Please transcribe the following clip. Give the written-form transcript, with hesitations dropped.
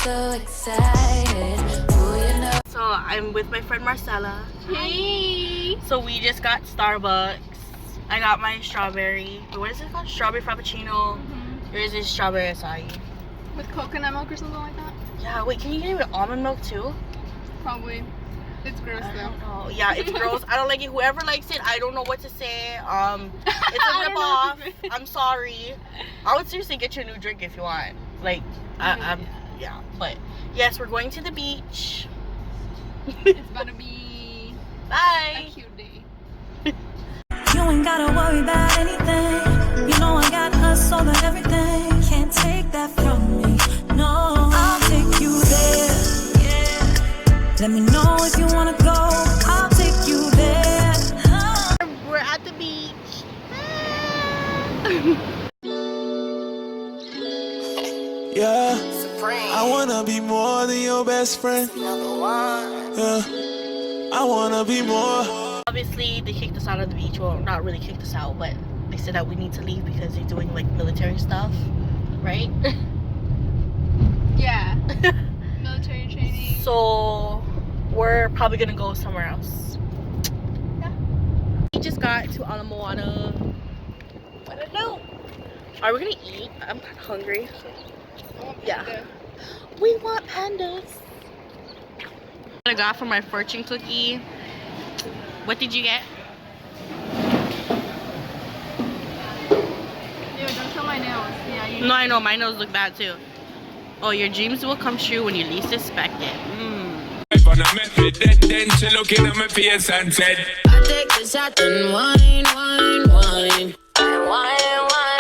so excited. Ooh, you know. So I'm with my friend Marcella. Hey! So we just got Starbucks. I got my strawberry. What is it called? Strawberry frappuccino. Yours is strawberry acai. With coconut milk or something like that? Yeah, wait, can you get it with almond milk too? Probably. It's gross I though. don't know. Yeah, it's gross. I don't like it. Whoever likes it, I don't know what to say. It's a rip off. I'm sorry. I would seriously get you a new drink if you want. Like, yeah. But yes, we're going to the beach. It's about to be a Bye. cute day. You ain't gotta worry about anything. You know I got us over everything. Can't take that from me. No, I'll take you there. Yeah. Let me know if you wanna go. I'll take you there. We're at the beach. Yeah, I wanna be more than your best friend. Yeah, I wanna be more. Obviously, they kicked us out of the beach. Well, not really kicked us out, but they said that we need to leave because they're doing like military stuff, right? Yeah. Military training. So we're probably gonna go somewhere else. Yeah. We just got to Ala Moana. I don't know. Are we gonna eat? I'm kind of hungry. Yeah. We want pandas. I got for my fortune cookie. What did you get? Ew, don't show my nails. Yeah, you. No, I know. My nails look bad too. Oh, your dreams will come true when you least expect it. Looking at my face and said, I take the shot and wine, wine, wine.